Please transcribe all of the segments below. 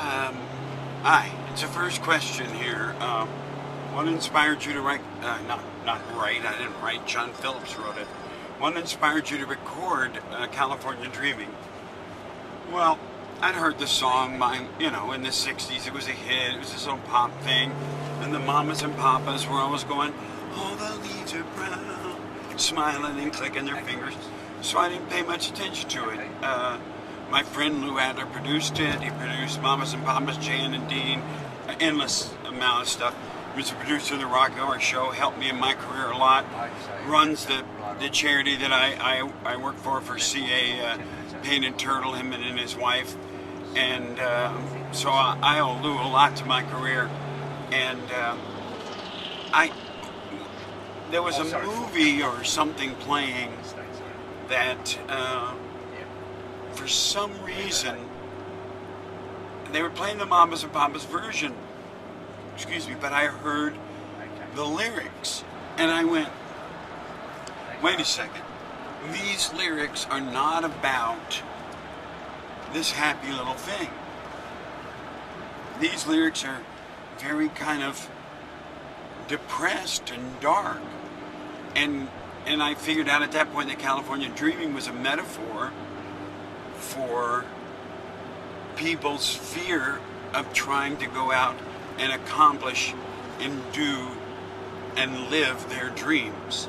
Um, Hi, it's the first question here. What inspired you to write, not write, I didn't write, John Phillips wrote it. What inspired you to record California Dreaming? Well, I'd heard the song, in the 60s, it was a hit, it was this little pop thing, and the mamas and papas were always going, all the leaves are brown, smiling and clicking their fingers, so I didn't pay much attention to it. My friend Lou Adler produced it. He produced Mamas and Papas, Jan and Dean, an endless amount of stuff. He was a producer of the Rock Hour Show, helped me in my career a lot. Runs the charity that I work for CA Painted Turtle, him and his wife. And so I owe Lou a lot to my career. And there was a movie or something playing that for some reason they were playing the Mamas and Papas version, but I heard the lyrics and I went, wait a second, these lyrics are not about this happy little thing. These lyrics are very kind of depressed and dark, and I figured out at that point that California Dreaming was a metaphor for people's fear of trying to go out and accomplish and do and live their dreams.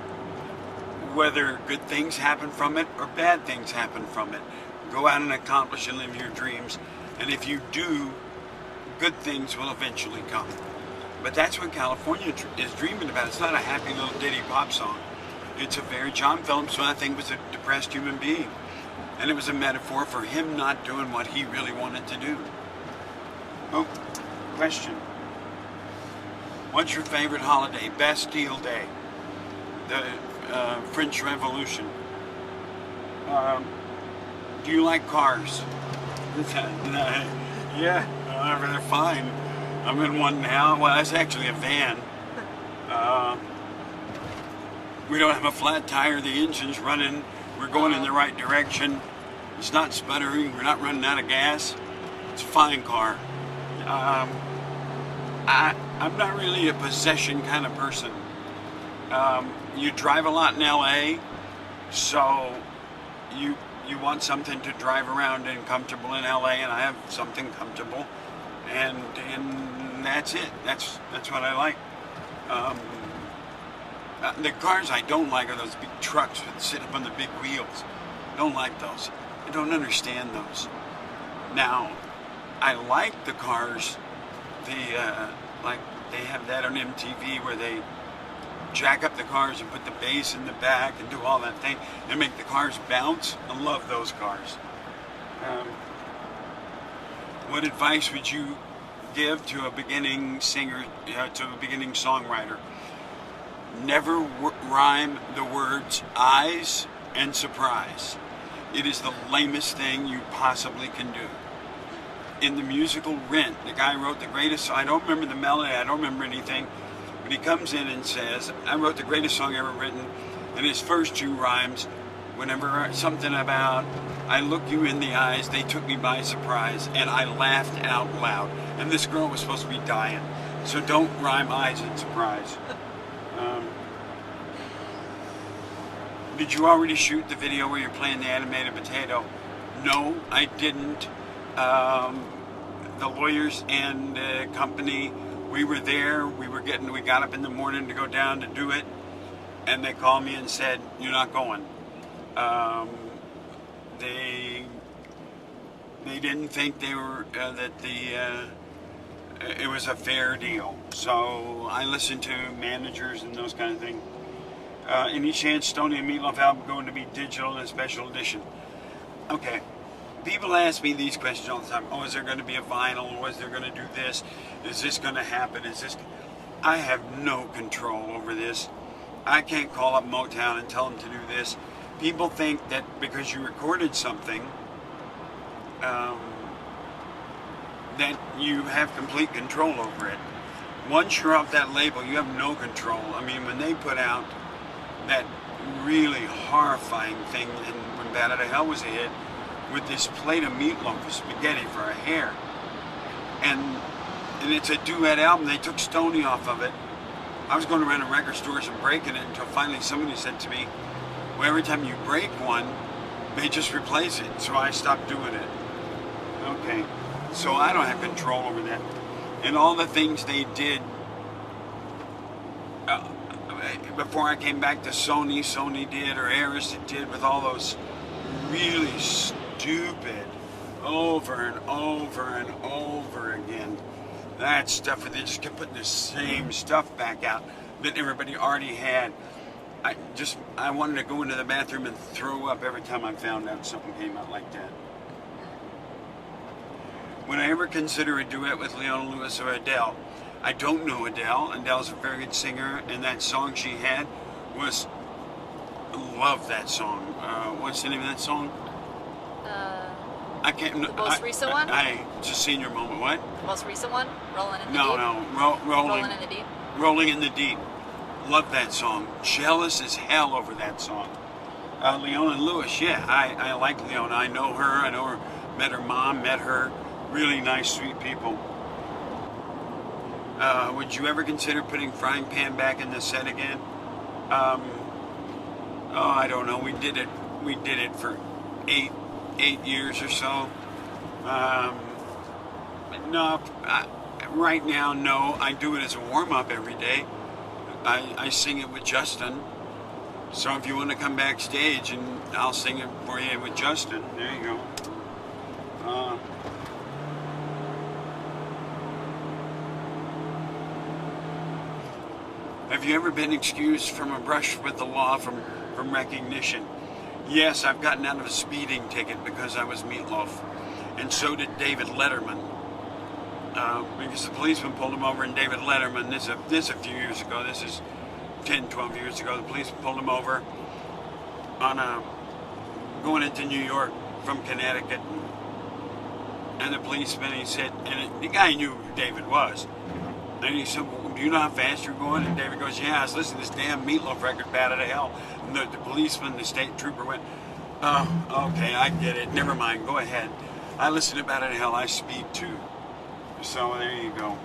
Whether good things happen from it or bad things happen from it. Go out and accomplish and live your dreams. And if you do, good things will eventually come. But that's what California is dreaming about. It's not a happy little ditty pop song. It's a very, John Phillips, I think, was a depressed human being. And it was a metaphor for him not doing what he really wanted to do. Oh, question. What's your favorite holiday? Bastille Day. The French Revolution. Do you like cars? Yeah, they're fine. I'm in one now. Well, it's actually a van. We don't have a flat tire. The engine's running. We're going in the right direction. It's not sputtering. We're not running out of gas. It's a fine car. I'm not really a possession kind of person. You drive a lot in LA, so you want something to drive around and comfortable in LA, and I have something comfortable, and that's it. That's what I like. The cars I don't like are those big trucks that sit up on the big wheels. Don't like those. I don't understand those. Now, I like the cars. They have that on MTV where they jack up the cars and put the bass in the back and do all that thing and make the cars bounce. I love those cars. What advice would you give to a beginning singer, to a beginning songwriter? Never rhyme the words eyes and surprise. It is the lamest thing you possibly can do. In the musical Rent, the guy wrote the greatest song. I don't remember the melody, I don't remember anything, but he comes in and says, I wrote the greatest song ever written, and his first two rhymes, whenever something about, I look you in the eyes, they took me by surprise, and I laughed out loud. And this girl was supposed to be dying. So don't rhyme eyes and surprise. Did you already shoot the video where you're playing the animated potato? No, I didn't. The lawyers and the company, we were there. We got up in the morning to go down to do it, and they called me and said, "You're not going." They didn't think they were it was a fair deal. So I listened to managers and those kind of things. Any chance Stoney and Meat Loaf album going to be digital and a special edition? Okay. People ask me these questions all the time. Oh, is there going to be a vinyl? Or is there going to do this? Is this going to happen? I have no control over this. I can't call up Motown and tell them to do this. People think that because you recorded something, that you have complete control over it. Once you're off that label, you have no control. I mean, when they put out that really horrifying thing, and when Bad Out of Hell was a hit, with this plate of meatloaf with spaghetti for a hair, and it's a duet album. They took Stoney off of it. I was going around to record stores and breaking it until finally somebody said to me, well, every time you break one, they just replace it. So I stopped doing it. Okay, so I don't have control over that. And all the things they did before I came back to Sony did, or Aris did, with all those really stupid over and over and over again. That stuff where they just kept putting the same stuff back out that everybody already had. I wanted to go into the bathroom and throw up every time I found out something came out like that. Would I ever consider a duet with Leona Lewis or Adele? I don't know Adele. Adele's a very good singer, and that song she had was, love that song. What's the name of that song? I can't. The most recent one? I just senior moment. What? The most recent one? Rolling in the Deep? No. Rolling in the Deep. Rolling in the Deep. Love that song. Jealous as hell over that song. Leona Lewis, yeah, I like Leona. I know her. Met her mom, met her. Really nice, sweet people. Would you ever consider putting Frying Pan back in the set again? I don't know. We did it for eight years or so. No, right now, no. I do it as a warm-up every day. I sing it with Justin. So if you want to come backstage, and I'll sing it for you with Justin. There you go. Have you ever been excused from a brush with the law from recognition? Yes, I've gotten out of a speeding ticket because I was Meat Loaf. And so did David Letterman. Because the policeman pulled him over, and David Letterman, this a few years ago, this is 10, 12 years ago, the police pulled him over on going into New York from Connecticut. And the policeman, he said, and the guy knew who David was. And he said, well, do you know how fast you're going? And David goes, yeah, I was listening to this damn Meat Loaf record, Bad to Hell. And the policeman, the state trooper went, oh, okay, I get it. Never mind, go ahead. I listen to Bad to Hell, I speed too. So there you go.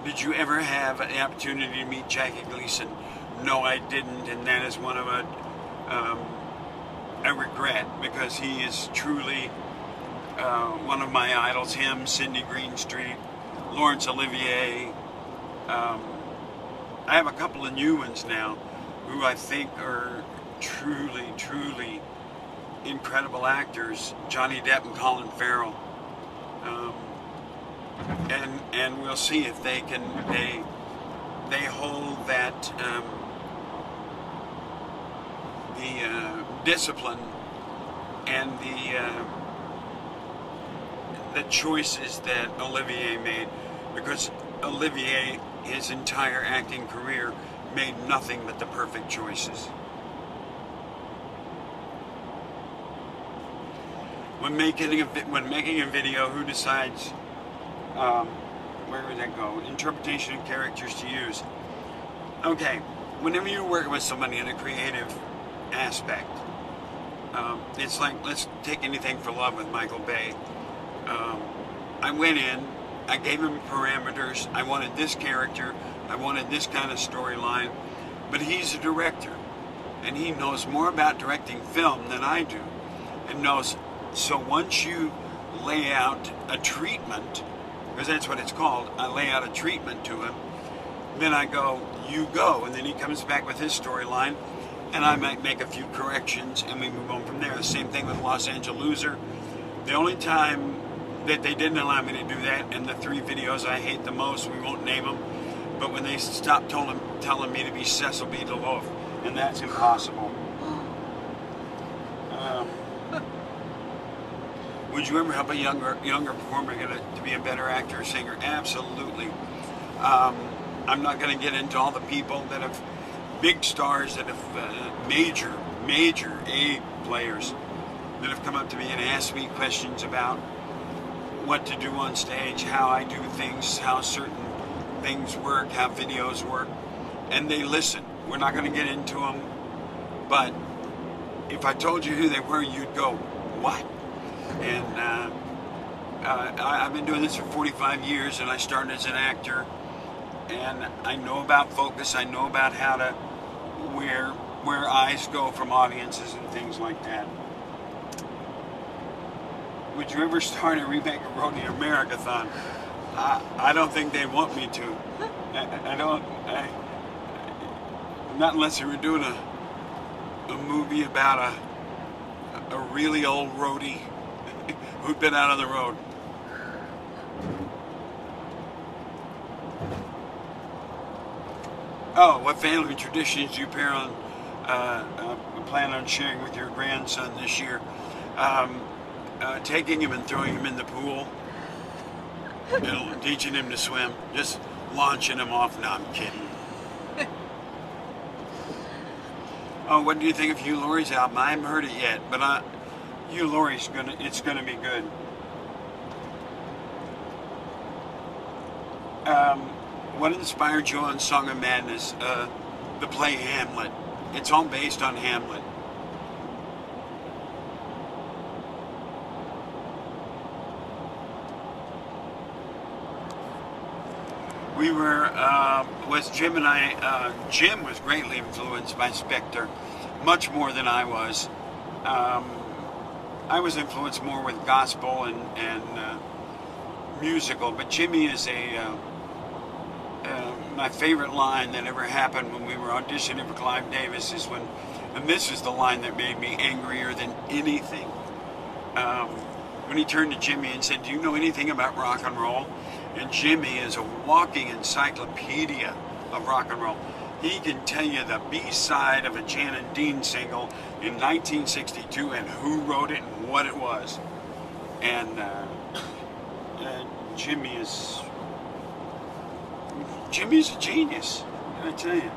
Did you ever have the opportunity to meet Jackie Gleason? No, I didn't, and that is one of a regret, because he is truly one of my idols. Him, Sidney Greenstreet, Laurence Olivier. I have a couple of new ones now who I think are truly, truly incredible actors. Johnny Depp and Colin Farrell. And we'll see if they can, they hold that the discipline and the choices that Olivier made, because Olivier, his entire acting career, made nothing but the perfect choices. When making a video, who decides where would that go? Interpretation of characters to use. Okay, whenever you're working with somebody in a creative aspect, it's like, let's take Anything for Love with Michael Bay. I went in, I gave him parameters. I wanted this character, I wanted this kind of storyline, but he's a director, and he knows more about directing film than I do, and knows. So once you lay out a treatment, because that's what it's called, I lay out a treatment to him, then I go, you go, and then he comes back with his storyline, and I might make a few corrections, and we move on from there. The same thing with Los Angeles Loser. The only time that they didn't allow me to do that, and the 3 videos I hate the most, we won't name them, but when they stopped telling me to be Cecil B. DeLoaf, and that's impossible. Would you ever help a younger performer to be a better actor or singer? Absolutely. I'm not going to get into all the people that have, big stars that have, major A players that have come up to me and asked me questions about what to do on stage, how I do things, how certain things work, how videos work, and they listen. We're not going to get into them, but if I told you who they were, you'd go, what? And I've been doing this for 45 years, and I started as an actor. And I know about focus. I know about how to where eyes go from audiences and things like that. Would you ever start a remake of Road to Americathon? I don't think they want me to. I don't. Not unless they were doing a movie about a really old roadie who'd been out on the road. Oh, what family traditions do you plan on sharing with your grandson this year? Taking him and throwing him in the pool, and teaching him to swim, just launching him off. No, I'm kidding. Oh, what do you think of Hugh Laurie's album? I haven't heard it yet, but Hugh Laurie's it's gonna be good. What inspired you on Song of Madness? The play Hamlet. It's all based on Hamlet. We were, Jim and I, Jim was greatly influenced by Spector, much more than I was. I was influenced more with gospel and musical, but Jimmy is my favorite line that ever happened when we were auditioning for Clive Davis is and this is the line that made me angrier than anything. When he turned to Jimmy and said, "Do you know anything about rock and roll?" And Jimmy is a walking encyclopedia of rock and roll. He can tell you the B-side of a Jan and Dean single in 1962 and who wrote it and what it was. And Jimmy's a genius, I tell you.